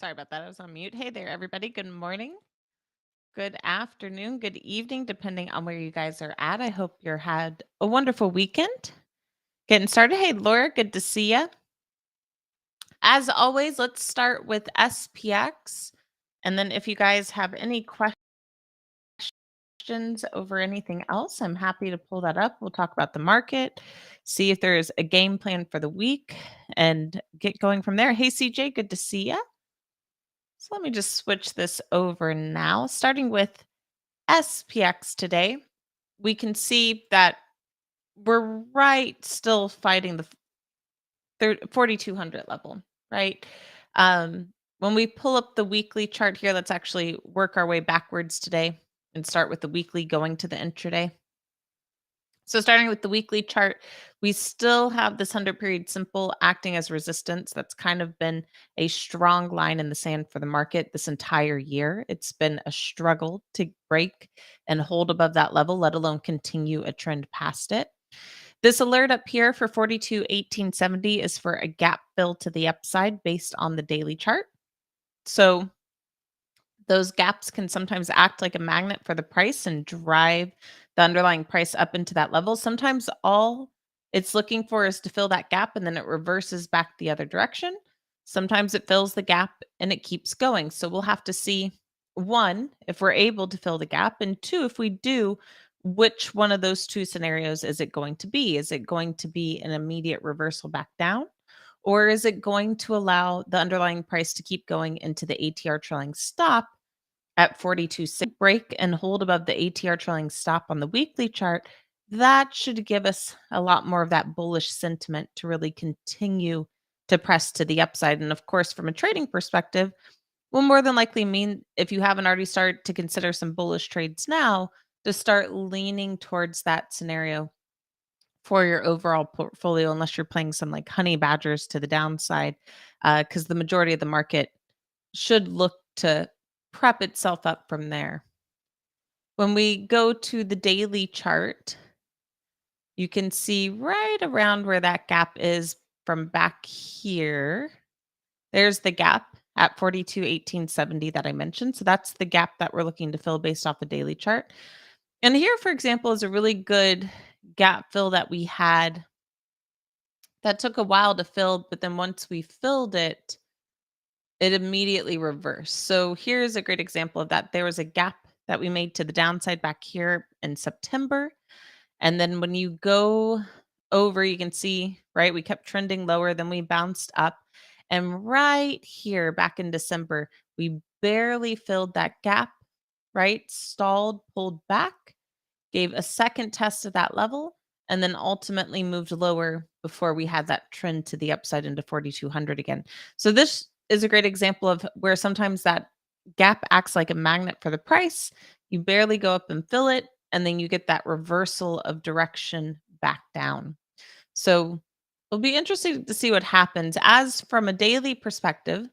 Sorry about that. I was on mute. Hey there, everybody. Good morning, good afternoon, good evening, depending on where you guys are at. I hope you had a wonderful weekend. Getting started. Hey, Laura, good to see you. As always, let's start with SPX. And then if you guys have any questions over anything else, I'm happy to pull that up. We'll talk about the market, see if there's a game plan for the week, and get going from there. Hey, CJ, good to see you. So let me just switch this over now, starting with SPX today. We can see that we're right still fighting the 4,200 level, right? Um, when we pull up the weekly chart here, let's actually work our way backwards today and start with the weekly going to the intraday. So starting with the weekly chart, we still have this 100 period simple acting as resistance. That's kind of been a strong line in the sand for the market this entire year. It's been a struggle to break and hold above that level, let alone continue a trend past it. This alert up here for 42,1870 is for a gap fill to the upside based on the daily chart. So those gaps can sometimes act like a magnet for the price and drive the underlying price up into that level. Sometimes all it's looking for is to fill that gap and then it reverses back the other direction. Sometimes it fills the gap and it keeps going. So we'll have to see one, if we're able to fill the gap, and two, if we do, which one of those two scenarios is it going to be? Is it going to be an immediate reversal back down? Or is it going to allow the underlying price to keep going into the ATR trailing stop at 42 break and hold above the ATR trailing stop on the weekly chart? That should give us a lot more of that bullish sentiment to really continue to press to the upside. And of course, from a trading perspective, will more than likely mean, if you haven't already started to consider some bullish trades now, to start leaning towards that scenario for your overall portfolio, unless you're playing some like honey badgers to the downside, because the majority of the market should look to prep itself up from there. When we go to the daily chart, you can see right around where that gap is from back here. There's the gap at 42,1870 that I mentioned. So that's the gap that we're looking to fill based off the daily chart. And here, for example, is a really good gap fill that we had that took a while to fill, but then once we filled it, it immediately reversed. So here's a great example of that. There was a gap that we made to the downside back here in September. And then when you go over, you can see, right, we kept trending lower, then we bounced up. And right here back in December, we barely filled that gap, right? Stalled, pulled back, gave a second test of that level, and then ultimately moved lower before we had that trend to the upside into 4,200 again. So this is a great example of where sometimes that gap acts like a magnet for the price. You barely go up and fill it, and then you get that reversal of direction back down. So it'll be interesting to see what happens. As from a daily perspective,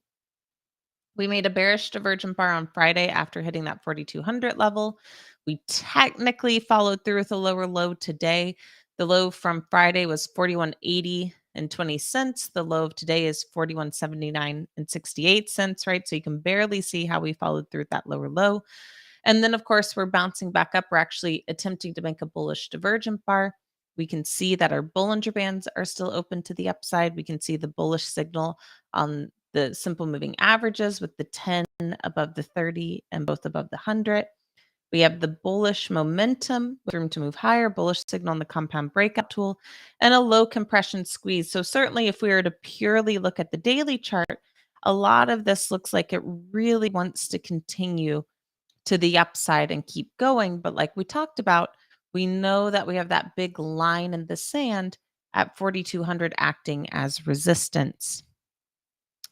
we made a bearish divergent bar on Friday after hitting that 4,200 level. We technically followed through with a lower low today. The low from Friday was 41.80 and 20 cents. The low of today is 41.79 and 68 cents, right? So you can barely see how we followed through with that lower low. And then, of course, we're bouncing back up. We're actually attempting to make a bullish divergent bar. We can see that our Bollinger Bands are still open to the upside. We can see the bullish signal on the simple moving averages with the 10 above the 30 and both above the 100. We have the bullish momentum with room to move higher, bullish signal on the compound breakout tool, and a low compression squeeze. So certainly if we were to purely look at the daily chart, a lot of this looks like it really wants to continue to the upside and keep going. But like we talked about, we know that we have that big line in the sand at 4,200 acting as resistance.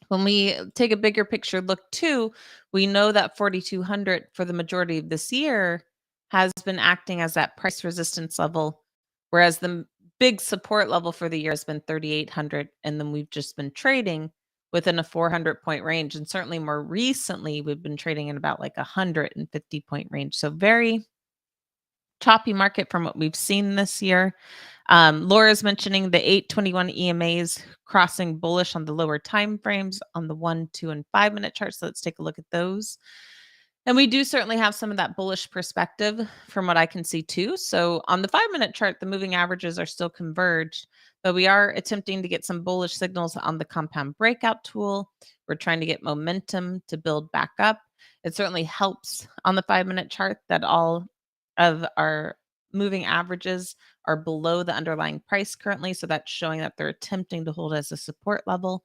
When we take a bigger picture look too, we know that 4,200 for the majority of this year has been acting as that price resistance level, whereas the big support level for the year has been 3,800. And then we've just been trading within a 400-point range. And certainly more recently, we've been trading in about like a 150-point range. So very choppy market from what we've seen this year. Laura's mentioning the 821 EMAs crossing bullish on the lower time frames on the 1, 2, and 5 minute charts. So let's take a look at those. And we do certainly have some of that bullish perspective from what I can see too. So on the 5 minute chart, the moving averages are still converged, but we are attempting to get some bullish signals on the compound breakout tool. We're trying to get momentum to build back up. It certainly helps on the 5 minute chart that all of our moving averages are below the underlying price currently. So that's showing that they're attempting to hold as a support level.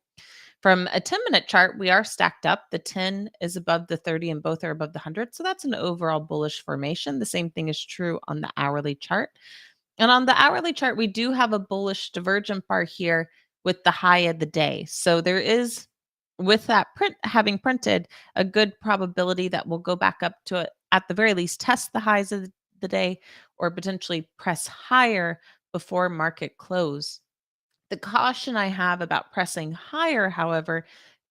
From a 10-minute chart, we are stacked up. The 10 is above the 30 and both are above the 100. So that's an overall bullish formation. The same thing is true on the hourly chart. And on the hourly chart, we do have a bullish divergent bar here with the high of the day. So there is, with that print having printed, a good probability that we'll go back up to it, at the very least, test the highs of the day or potentially press higher before market close. The caution I have about pressing higher, however,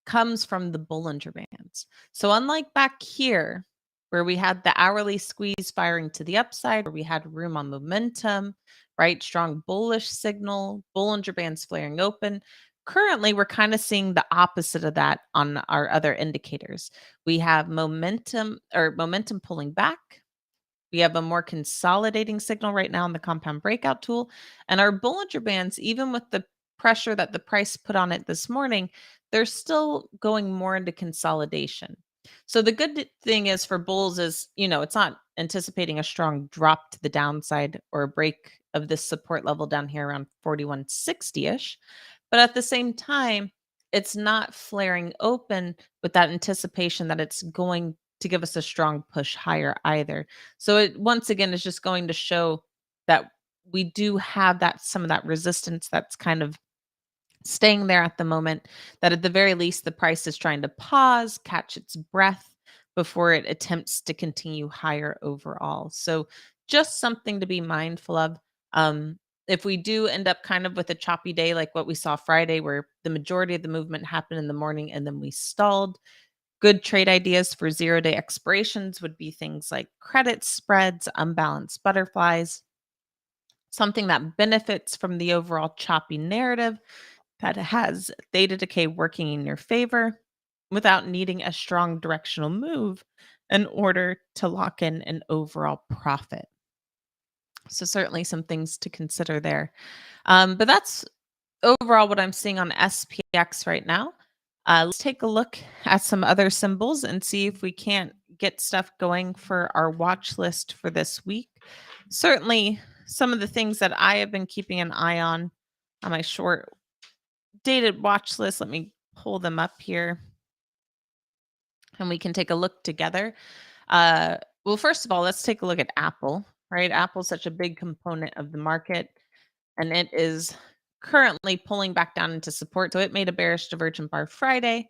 comes from the Bollinger Bands. So, unlike back here, where we had the hourly squeeze firing to the upside, where we had room on momentum, right? Strong bullish signal, Bollinger Bands flaring open. Currently, we're kind of seeing the opposite of that on our other indicators. We have momentum pulling back. We have a more consolidating signal right now in the compound breakout tool. And our Bollinger Bands, even with the pressure that the price put on it this morning, they're still going more into consolidation. So the good thing is for bulls is, it's not anticipating a strong drop to the downside or a break of this support level down here around 4160-ish. But at the same time, it's not flaring open with that anticipation that it's going to give us a strong push higher either. So it once again is just going to show that we do have that some of that resistance that's kind of staying there at the moment, that at the very least the price is trying to pause, catch its breath before it attempts to continue higher overall. So just something to be mindful of. Um, if we do end up kind of with a choppy day like what we saw Friday, where the majority of the movement happened in the morning and then we stalled, good trade ideas for 0 day expirations would be things like credit spreads, unbalanced butterflies, something that benefits from the overall choppy narrative that has theta decay working in your favor without needing a strong directional move in order to lock in an overall profit. So, certainly some things to consider there. But that's overall what I'm seeing on SPX right now. Let's take a look at some other symbols and see if we can't get stuff going for our watch list for this week. Certainly, some of the things that I have been keeping an eye on my short dated watch list. Let me pull them up here and we can take a look together. Well, first of all, let's take a look at Apple, right? Apple's such a big component of the market and it is currently pulling back down into support. So it made a bearish divergent bar Friday,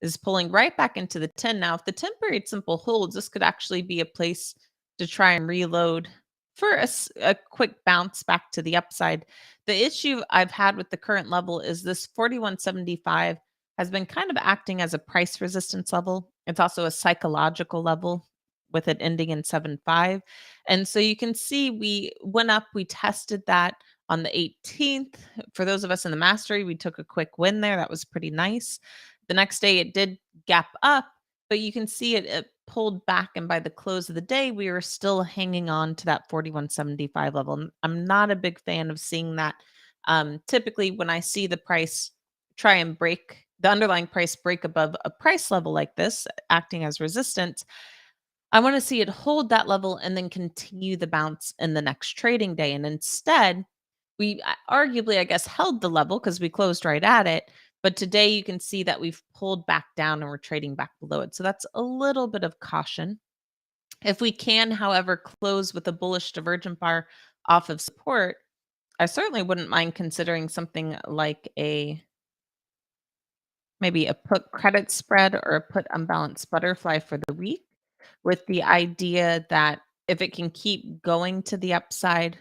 is pulling right back into the 10. Now, if the 10 period simple holds, this could actually be a place to try and reload for a quick bounce back to the upside. The issue I've had with the current level is this 4175 has been kind of acting as a price resistance level. It's also a psychological level with it ending in 7.5. And so you can see we went up, we tested that on the 18th. For those of us in the mastery, we took a quick win there. That was pretty nice. The next day it did gap up, but you can see it pulled back. And by the close of the day, we were still hanging on to that 4175 level. And I'm not a big fan of seeing that. Typically, when I see the price try and break the underlying price break above a price level like this, acting as resistance, I want to see it hold that level and then continue the bounce in the next trading day. And instead, we arguably, I guess, held the level because we closed right at it. But today you can see that we've pulled back down and we're trading back below it. So that's a little bit of caution. If we can, however, close with a bullish divergent bar off of support, I certainly wouldn't mind considering something like maybe a put credit spread or a put unbalanced butterfly for the week, with the idea that if it can keep going to the upside,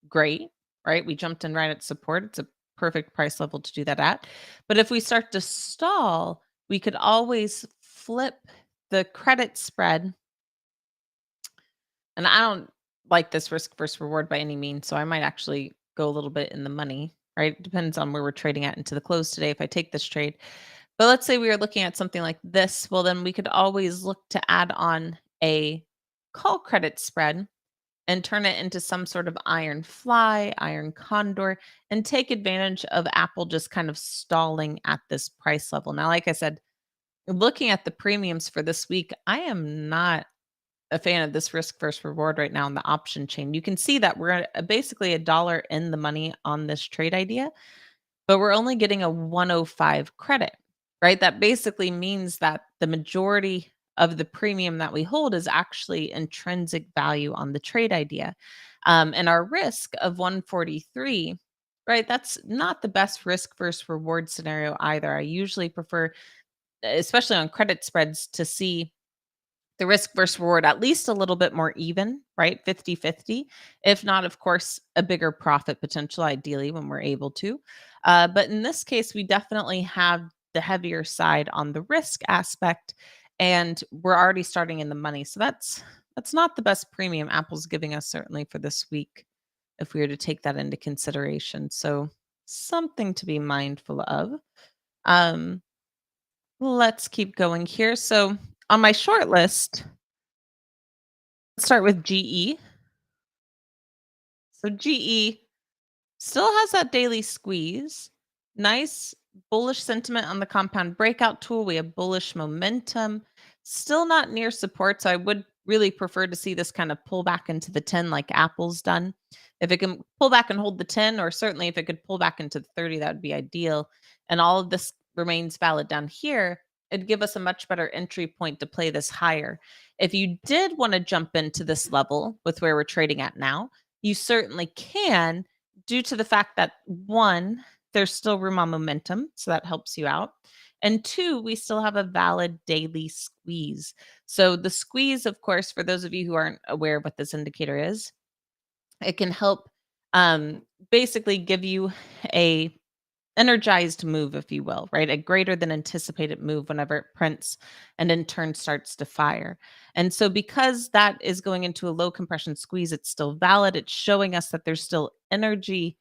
great, right? We jumped in right at support. It's a perfect price level to do that at. But if we start to stall, we could always flip the credit spread. And I don't like this risk versus reward by any means. So I might actually go a little bit in the money, right? It depends on where we're trading at into the close today if I take this trade. But let's say we were looking at something like this. Well, then we could always look to add on a call credit spread and turn it into some sort of iron fly, iron condor, and take advantage of Apple just kind of stalling at this price level. Now, like I said, looking at the premiums for this week, I am not a fan of this risk versus reward right now in the option chain. You can see that we're at basically a dollar in the money on this trade idea, but we're only getting a 105 credit, right? That basically means that the majority of the premium that we hold is actually intrinsic value on the trade idea. And our risk of 143, right? That's not the best risk versus reward scenario either. I usually prefer, especially on credit spreads, to see the risk versus reward at least a little bit more even, right? 50-50. If not, of course, a bigger profit potential, ideally, when we're able to. But in this case, we definitely have the heavier side on the risk aspect, and we're already starting in the money. So that's not the best premium Apple's giving us, certainly for this week, if we were to take that into consideration. So something to be mindful of. Um, let's keep going here. So on my short list, let's start with GE. So GE still has that daily squeeze. Nice bullish sentiment on the compound breakout tool. We have bullish momentum. Still not near support. So I would really prefer to see this kind of pull back into the 10 like Apple's done. If it can pull back and hold the 10, or certainly if it could pull back into the 30, that would be ideal. And all of this remains valid down here. It'd give us a much better entry point to play this higher. If you did want to jump into this level with where we're trading at now, you certainly can, due to the fact that one, there's still room on momentum, so that helps you out. And two, we still have a valid daily squeeze. So the squeeze, of course, for those of you who aren't aware of what this indicator is, it can help um, basically give you a energized move, if you will, right? A greater than anticipated move whenever it prints and in turn starts to fire. And so, because that is going into a low compression squeeze, it's still valid. It's showing us that there's still energy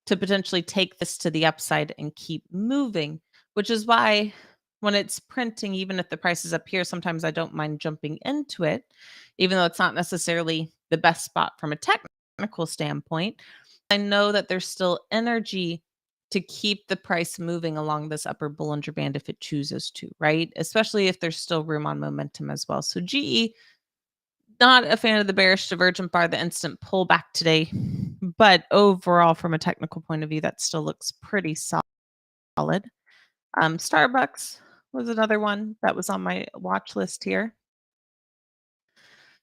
to potentially take this to the upside and keep moving, which is why when it's printing, even if the price is up here, sometimes I don't mind jumping into it, even though it's not necessarily the best spot from a technical standpoint. I know that there's still energy to keep the price moving along this upper Bollinger Band if it chooses to, right? Especially if there's still room on momentum as well. So GE, not a fan of the bearish divergent bar, the instant pullback today, but overall, from a technical point of view, that still looks pretty solid. Starbucks was another one that was on my watch list here.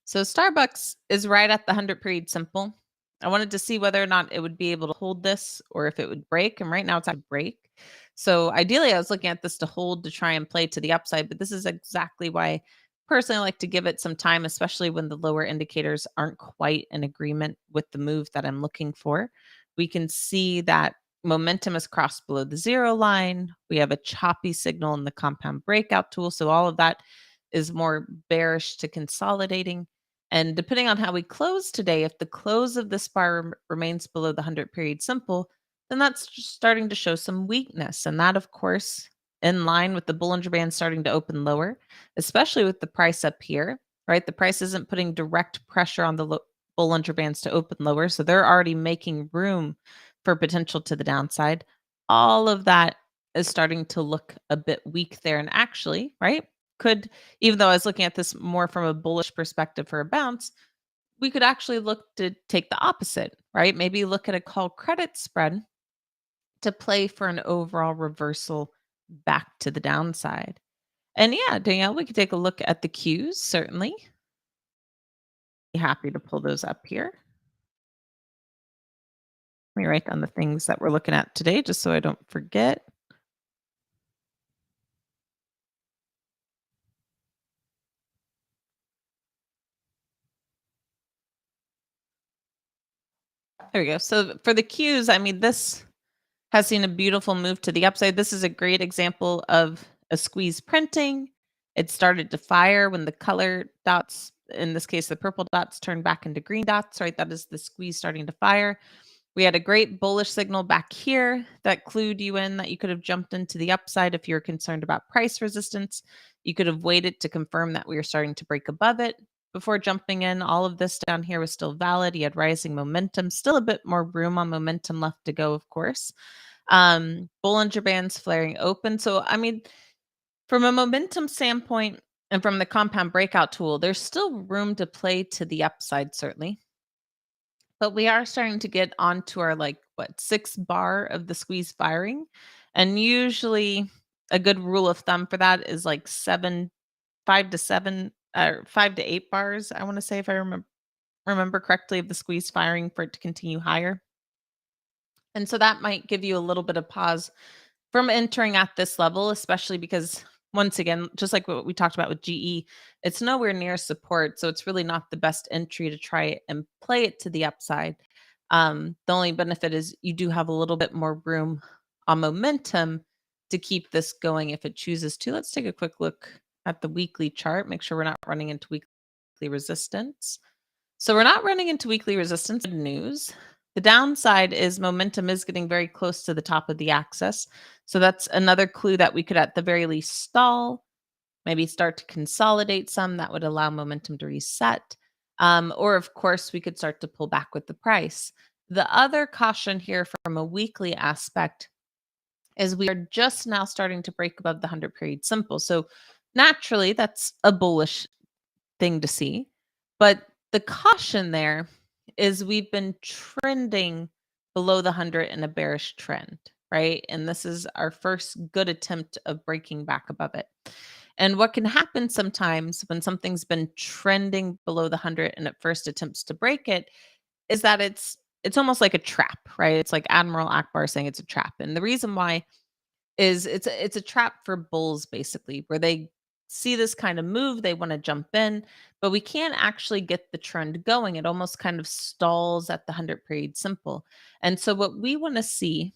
So Starbucks is right at the 100 period simple. I wanted to see whether or not it would be able to hold this or if it would break. And right now it's at a break. So ideally, I was looking at this to hold to try and play to the upside, but this is exactly why personally I like to give it some time, especially when the lower indicators aren't quite in agreement with the move that I'm looking for. We can see that momentum is crossed below the zero line. We have a choppy signal in the compound breakout tool. So all of that is more bearish to consolidating. And depending on how we close today, if the close of this bar remains below the 100 period simple, then that's just starting to show some weakness. And that, of course, in line with the Bollinger Band starting to open lower, especially with the price up here, right? The price isn't putting direct pressure on the Bollinger Bands to open lower. So they're already making room for potential to the downside. All of that is starting to look a bit weak there. And actually, right? Could, even though I was looking at this more from a bullish perspective for a bounce, we could actually look to take the opposite, right? Maybe look at a call credit spread to play for an overall reversal back to the downside. And yeah, Danielle, we could take a look at the cues, certainly. Be happy to pull those up here. Let me write down the things that we're looking at today just so I don't forget. There we go. So for the cues, I mean, this has seen a beautiful move to the upside. This is a great example of a squeeze printing. It started to fire when the color dots, in this case, the purple dots turned back into green dots, right? That is the squeeze starting to fire. We had a great bullish signal back here that clued you in that you could have jumped into the upside if you're concerned about price resistance. You could have waited to confirm that we were starting to break above it before jumping in. All of this down here was still valid. You had rising momentum, still a bit more room on momentum left to go, of course. Bollinger Bands flaring open. So, I mean, from a momentum standpoint and from the compound breakout tool, there's still room to play to the upside, certainly. But we are starting to get onto our like what 6 bar of the squeeze firing. And usually a good rule of thumb for that is like 5 to 7 or 5 to 8 bars, I want to say, if I remember correctly, of the squeeze firing for it to continue higher. And so that might give you a little bit of pause from entering at this level, especially because once again, just like what we talked about with GE, it's nowhere near support. So it's really not the best entry to try it and play it to the upside. The only benefit is you do have a little bit more room on momentum to keep this going if it chooses to. Let's take a quick look at the weekly chart, make sure we're not running into weekly resistance. So we're not running into weekly resistance. Good news. The downside is momentum is getting very close to the top of the axis. So that's another clue that we could at the very least stall, maybe start to consolidate some that would allow momentum to reset. Or of course, we could start to pull back with the price. The other caution here from a weekly aspect is we are just now starting to break above the 100 period simple. So naturally, that's a bullish thing to see. But the caution there is we've been trending below the 100 in a bearish trend, right? And this is our first good attempt of breaking back above it. And what can happen sometimes when something's been trending below the 100 and it first attempts to break it is that it's almost like a trap, right? It's like Admiral Akbar saying it's a trap. And the reason why is it's a trap for bulls basically, where they see this kind of move, they want to jump in, but we can't actually get the trend going. It almost kind of stalls at the 100 period simple. And so what we want to see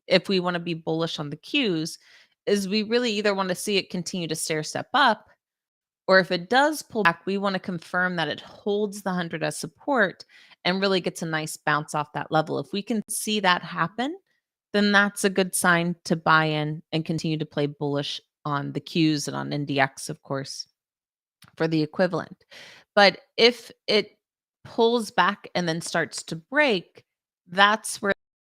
if we want to be bullish on the cues is we really either want to see it continue to stair step up, or if it does pull back, we want to confirm that it holds the 100 as support and really gets a nice bounce off that level. If we can see that happen, then that's a good sign to buy in and continue to play bullish on the Qs and on NDX, of course, for the equivalent. But if it pulls back and then starts to break, that's where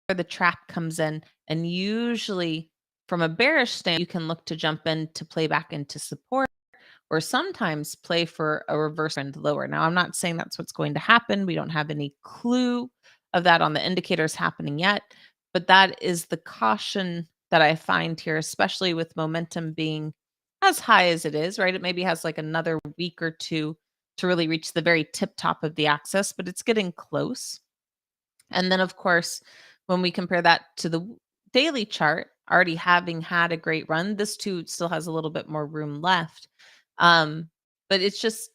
the trap comes in. And usually, from a bearish stand, you can look to jump in to play back into support or sometimes play for a reverse trend lower. Now, I'm not saying that's what's going to happen. We don't have any clue of that on the indicators happening yet, but that is the caution that I find here, especially with momentum being as high as it is, right? It maybe has like another week or two to really reach the very tip top of the axis, but it's getting close. And then, of course, when we compare that to the daily chart, already having had a great run, this too still has a little bit more room left. Um, but it's just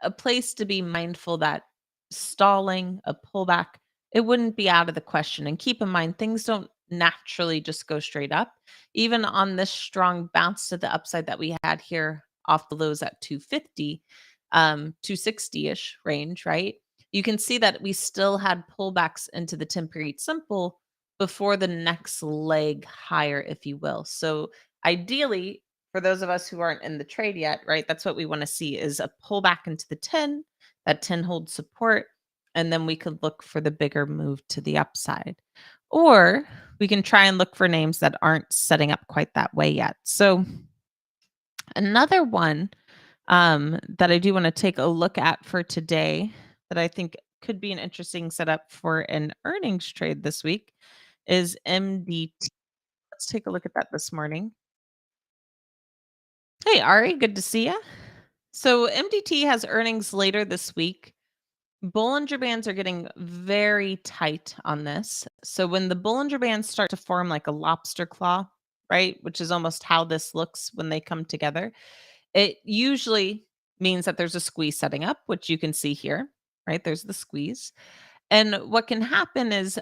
a place to be mindful that stalling, a pullback, it wouldn't be out of the question. And keep in mind, things don't naturally just go straight up. Even on this strong bounce to the upside that we had here off the lows at 250, 260-ish range, right? You can see that we still had pullbacks into the 10 period simple before the next leg higher, if you will. So ideally, for those of us who aren't in the trade yet, right, that's what we want to see is a pullback into the 10, that 10 holds support, and then we could look for the bigger move to the upside. Or we can try and look for names that aren't setting up quite that way yet. So another one that I do want to take a look at for today that I think could be an interesting setup for an earnings trade this week is MDT. Let's take a look at that this morning. Hey, Ari, good to see you. So MDT has earnings later this week. Bollinger Bands are getting very tight on this. So when the Bollinger Bands start to form like a lobster claw, right, which is almost how this looks when they come together, it usually means that there's a squeeze setting up, which you can see here, right? There's the squeeze. And what can happen is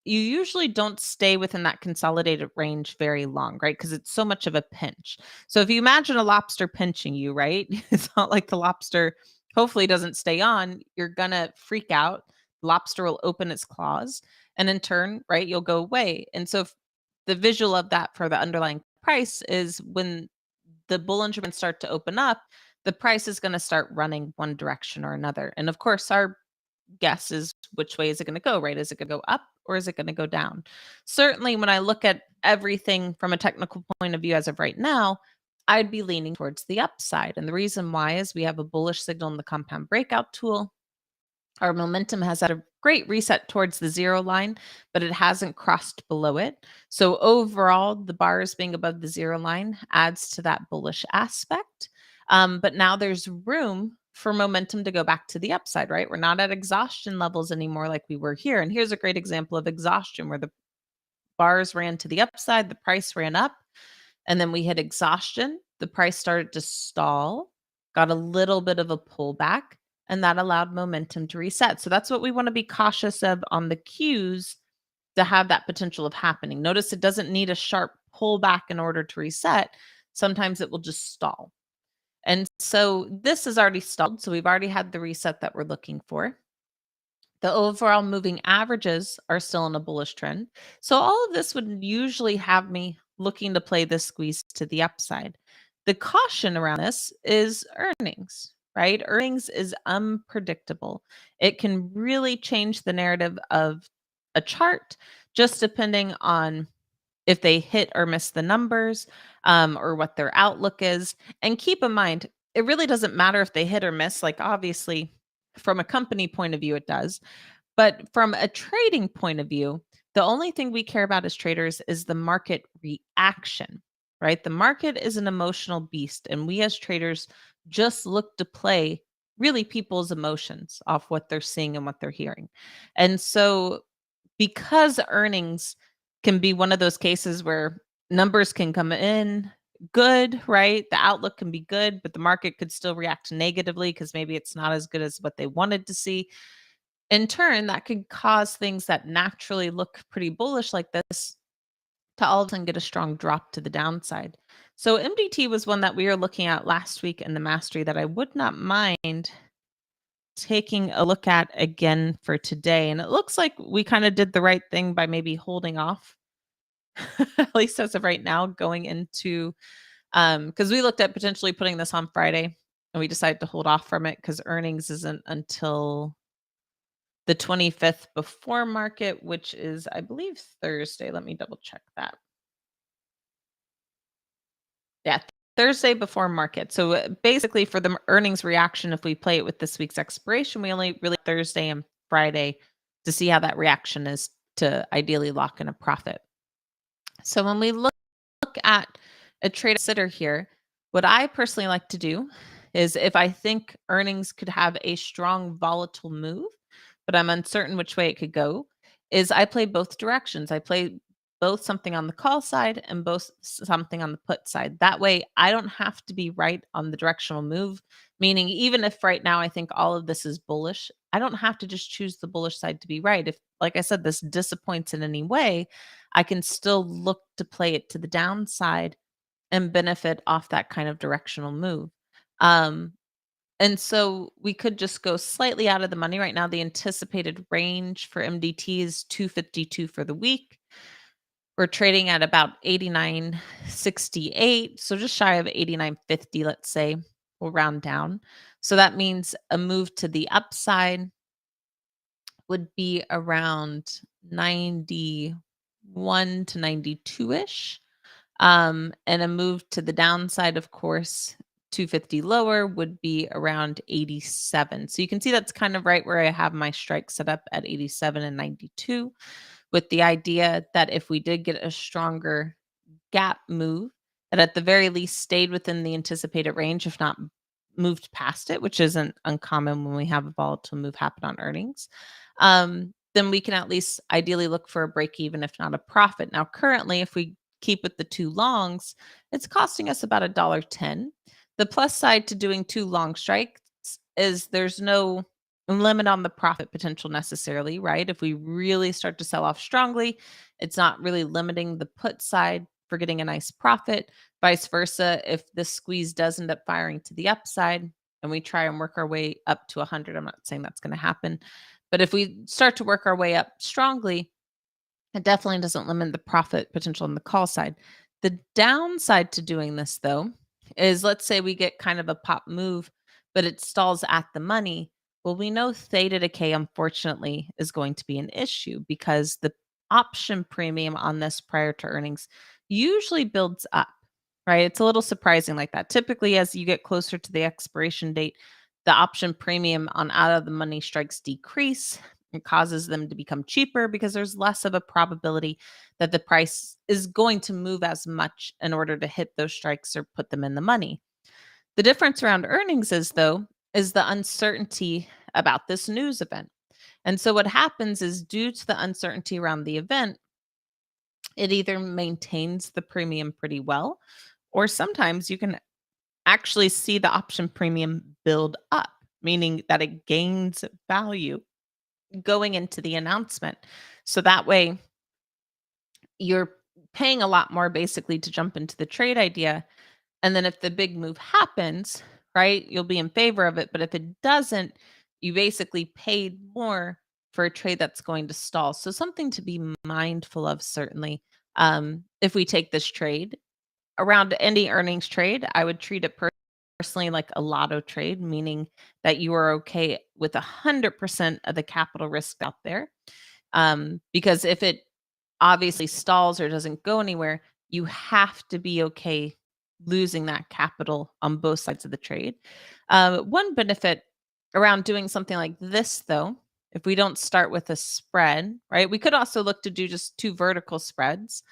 you usually don't stay within that consolidated range very long, right? Because it's so much of a pinch. So if you imagine a lobster pinching you, right? It's not like the lobster hopefully doesn't stay on. You're going to freak out. Lobster will open its claws. And in turn, right, you'll go away. And so if the visual of that for the underlying price is when the Bollinger Bands start to open up, the price is going to start running one direction or another. And of course, our guess is which way is it going to go, right? Is it going to go up or is it going to go down? Certainly, when I look at everything from a technical point of view as of right now, I'd be leaning towards the upside. And the reason why is we have a bullish signal in the compound breakout tool. Our momentum has had a great reset towards the zero line, but it hasn't crossed below it. So overall, the bars being above the zero line adds to that bullish aspect. But now there's room for momentum to go back to the upside, right? We're not at exhaustion levels anymore like we were here. And here's a great example of exhaustion where the bars ran to the upside, the price ran up, and then we hit exhaustion. The price started to stall, got a little bit of a pullback, and that allowed momentum to reset. So that's what we want to be cautious of on the cues to have that potential of happening. Notice it doesn't need a sharp pullback in order to reset. Sometimes it will just stall. And so this is already stalled. So we've already had the reset that we're looking for. The overall moving averages are still in a bullish trend. So all of this would usually have me looking to play this squeeze to the upside. The caution around this is earnings, right? Earnings is unpredictable. It can really change the narrative of a chart just depending on if they hit or miss the numbers, or what their outlook is. And keep in mind, it really doesn't matter if they hit or miss. Like, obviously, from a company point of view, it does. But from a trading point of view, the only thing we care about as traders is the market reaction, right? The market is an emotional beast, and we as traders just look to play really people's emotions off what they're seeing and what they're hearing. And so because earnings can be one of those cases where numbers can come in good, right? The outlook can be good, but the market could still react negatively because maybe it's not as good as what they wanted to see. In turn, that could cause things that naturally look pretty bullish like this to all of a sudden get a strong drop to the downside. So MDT was one that we were looking at last week in the mastery that I would not mind taking a look at again for today. And it looks like we kind of did the right thing by maybe holding off, at least as of right now, going into because we looked at potentially putting this on Friday and we decided to hold off from it because earnings isn't until the 25th before market, which is, I believe, Thursday. Let me double check that. Yeah, Thursday before market. So basically, for the earnings reaction, if we play it with this week's expiration, we only really Thursday and Friday to see how that reaction is to ideally lock in a profit. So when we look at a trade sitter here, what I personally like to do is if I think earnings could have a strong volatile move, but I'm uncertain which way it could go, is I play both directions. I play both something on the call side and both something on the put side. That way I don't have to be right on the directional move, meaning even if right now I think all of this is bullish, I don't have to just choose the bullish side to be right. If, like I said, this disappoints in any way, I can still look to play it to the downside and benefit off that kind of directional move. Um, and so we could just go slightly out of the money right now. The anticipated range for MDT is 252 for the week. We're trading at about 89.68, so just shy of 89.50, let's say. We'll round down. So that means a move to the upside would be around 91 to 92-ish. And a move to the downside, of course, 250 lower would be around 87. So you can see that's kind of right where I have my strike set up at 87 and 92, with the idea that if we did get a stronger gap move, that at the very least stayed within the anticipated range, if not moved past it, which isn't uncommon when we have a volatile move happen on earnings. Then we can at least ideally look for a break even, if not a profit. Now, currently, if we keep with the two longs, it's costing us about $1.10. The plus side to doing two long strikes is there's no limit on the profit potential necessarily, right? If we really start to sell off strongly, it's not really limiting the put side for getting a nice profit. Vice versa, if this squeeze does end up firing to the upside and we try and work our way up to 100, I'm not saying that's going to happen, but if we start to work our way up strongly, It definitely doesn't limit the profit potential on the call side. The downside to doing this, though, is let's say we get kind of a pop move, but it stalls at the money. Well, we know theta decay, unfortunately, is going to be an issue because the option premium on this prior to earnings usually builds up, right? It's a little surprising like that. Typically, as you get closer to the expiration date, the option premium on out of the money strikes decrease. It causes them to become cheaper because there's less of a probability that the price is going to move as much in order to hit those strikes or put them in the money. The difference around earnings is, though, is the uncertainty about this news event. And so what happens is due to the uncertainty around the event, it either maintains the premium pretty well, or sometimes you can actually see the option premium build up, meaning that it gains value going into the announcement. So that way you're paying a lot more basically to jump into the trade idea. And then if the big move happens, right, you'll be in favor of it. But if it doesn't, you basically paid more for a trade that's going to stall. So something to be mindful of, certainly. If we take this trade around any earnings trade, I would treat it personally like a lotto trade, meaning that you are okay with 100% of the capital risk out there. Because if it obviously stalls or doesn't go anywhere, you have to be okay losing that capital on both sides of the trade. One benefit around doing something like this, though, if we don't start with a spread, right? We could also look to do just two vertical spreads.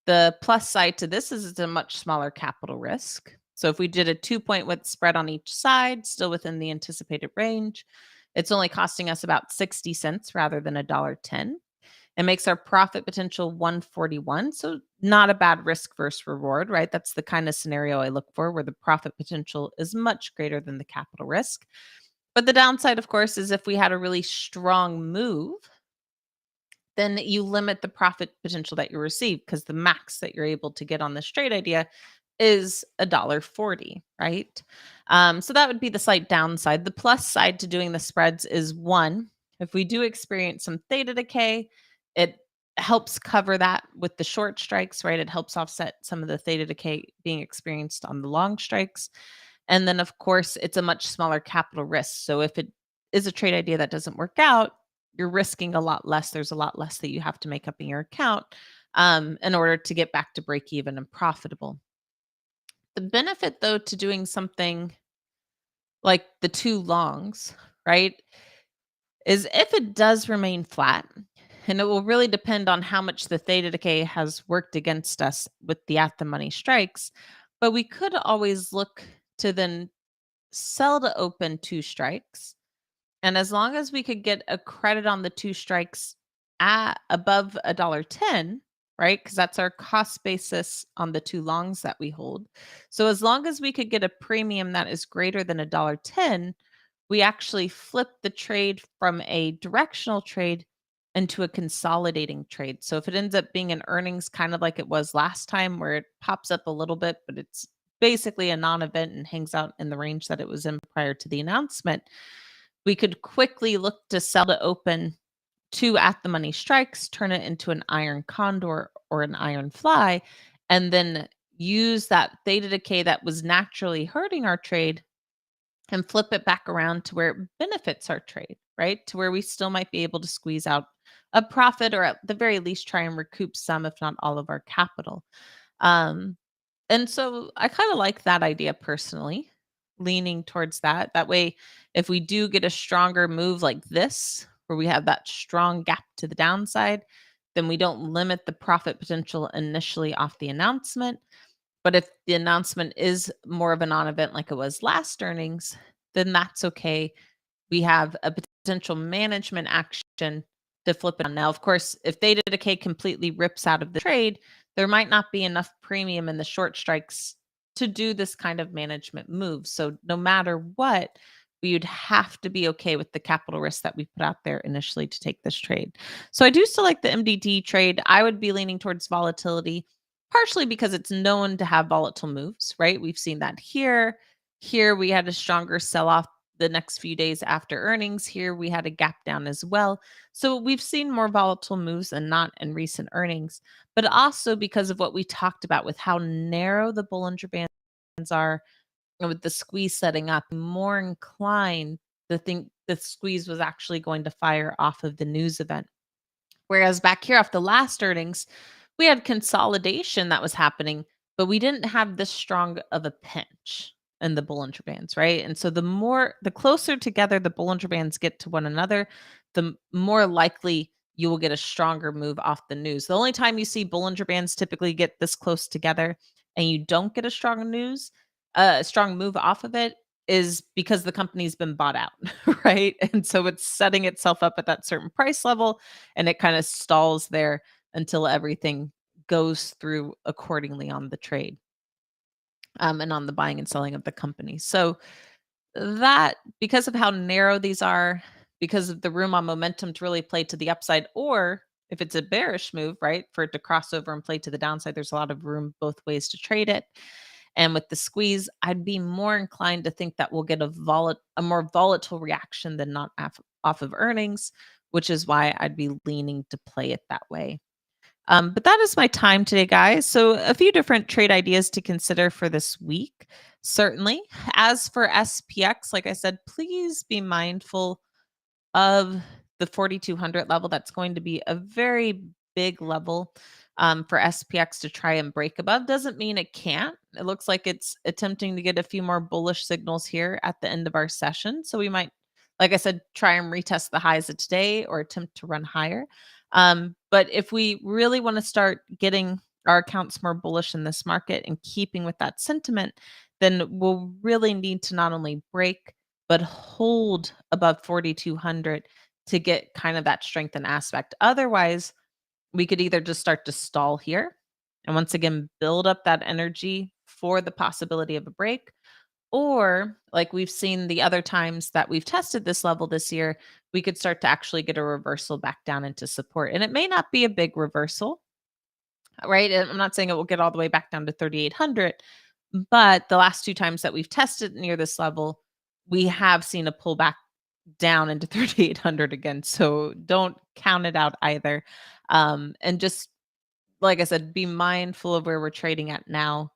The plus side to this is it's a much smaller capital risk. So if we did a 2-point width spread on each side, still within the anticipated range, it's only costing us about 60 cents rather than $1.10. It makes our profit potential 141. So not a bad risk versus reward, right? That's the kind of scenario I look for where the profit potential is much greater than the capital risk. But the downside, of course, is if we had a really strong move, then you limit the profit potential that you receive because the max that you're able to get on this trade idea is $1.40, right? So that would be the slight downside. The plus side to doing the spreads is one, if we do experience some theta decay, it helps cover that with the short strikes, right? It helps offset some of the theta decay being experienced on the long strikes. And then, of course, it's a much smaller capital risk. So if it is a trade idea that doesn't work out, you're risking a lot less. There's a lot less that you have to make up in your account in order to get back to break even and profitable. The benefit, though, to doing something like the two longs, right, is if it does remain flat, and it will really depend on how much the theta decay has worked against us with the at the money strikes, but we could always look to then sell to open two strikes. And as long as we could get a credit on the two strikes at above $1.10, right? Because that's our cost basis on the two longs that we hold. So as long as we could get a premium that is greater than $1.10, we actually flip the trade from a directional trade into a consolidating trade. So if it ends up being an earnings kind of like it was last time, where it pops up a little bit, but it's basically a non event and hangs out in the range that it was in prior to the announcement, we could quickly look to sell to open two at the money strikes, turn it into an iron condor or an iron fly, and then use that theta decay that was naturally hurting our trade and flip it back around to where it benefits our trade, right? To where we still might be able to squeeze out a profit or at the very least try and recoup some, if not all of our capital. Um, and so I kind of like that idea personally, leaning towards that. That way, if we do get a stronger move like this, where we have that strong gap to the downside, then we don't limit the profit potential initially off the announcement. But if the announcement is more of a non event like it was last earnings, then that's okay. We have a potential management action to flip it on. Now, of course, if theta decay completely rips out of the trade, there might not be enough premium in the short strikes to do this kind of management move. So no matter what, we would have to be okay with the capital risk that we put out there initially to take this trade. So I do still like the MDT trade. I would be leaning towards volatility, partially because it's known to have volatile moves, right? We've seen that here. Here we had a stronger sell off the next few days after earnings here, we had a gap down as well. So we've seen more volatile moves than not in recent earnings, but also because of what we talked about with how narrow the Bollinger Bands are and with the squeeze setting up, more inclined to think the squeeze was actually going to fire off of the news event. Whereas back here off the last earnings, we had consolidation that was happening, but we didn't have this strong of a pinch in the Bollinger Bands, right? And so the closer together the Bollinger Bands get to one another, the more likely you will get a stronger move off the news. The only time you see Bollinger Bands typically get this close together and you don't get a strong move off of it is because the company's been bought out, right? And so it's setting itself up at that certain price level and it kind of stalls there until everything goes through accordingly on the trade, and on the buying and selling of the company. So that because of how narrow these are, because of the room on momentum to really play to the upside, or if it's a bearish move, right, for it to cross over and play to the downside, there's a lot of room both ways to trade it. And with the squeeze, I'd be more inclined to think that we'll get a more volatile reaction than not off of earnings, which is why I'd be leaning to play it that way. But that is my time today, guys. So, a few different trade ideas to consider for this week. Certainly. As for SPX, like I said, please be mindful of the 4,200 level. That's going to be a very big level for SPX to try and break above. Doesn't mean it can't. It looks like it's attempting to get a few more bullish signals here at the end of our session. So we might, like I said, try and retest the highs of today or attempt to run higher. But if we really want to start getting our accounts more bullish in this market and keeping with that sentiment, then we'll really need to not only break but hold above 4,200 to get kind of that strength and aspect. Otherwise, we could either just start to stall here and once again build up that energy for the possibility of a break, or like we've seen the other times that we've tested this level this year, we could start to actually get a reversal back down into support. And it may not be a big reversal, right? And I'm not saying it will get all the way back down to 3,800, but the last two times that we've tested near this level, we have seen a pullback down into 3,800 again. So don't count it out either. And just like I said, be mindful of where we're trading at now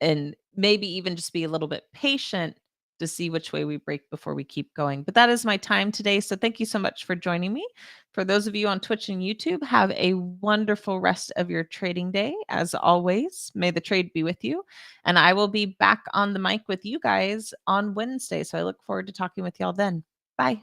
and maybe even just be a little bit patient to see which way we break before we keep going. But that is my time today. So thank you so much for joining me. For those of you on Twitch and YouTube, have a wonderful rest of your trading day. As always, may the trade be with you. And I will be back on the mic with you guys on Wednesday. So I look forward to talking with y'all then. Bye.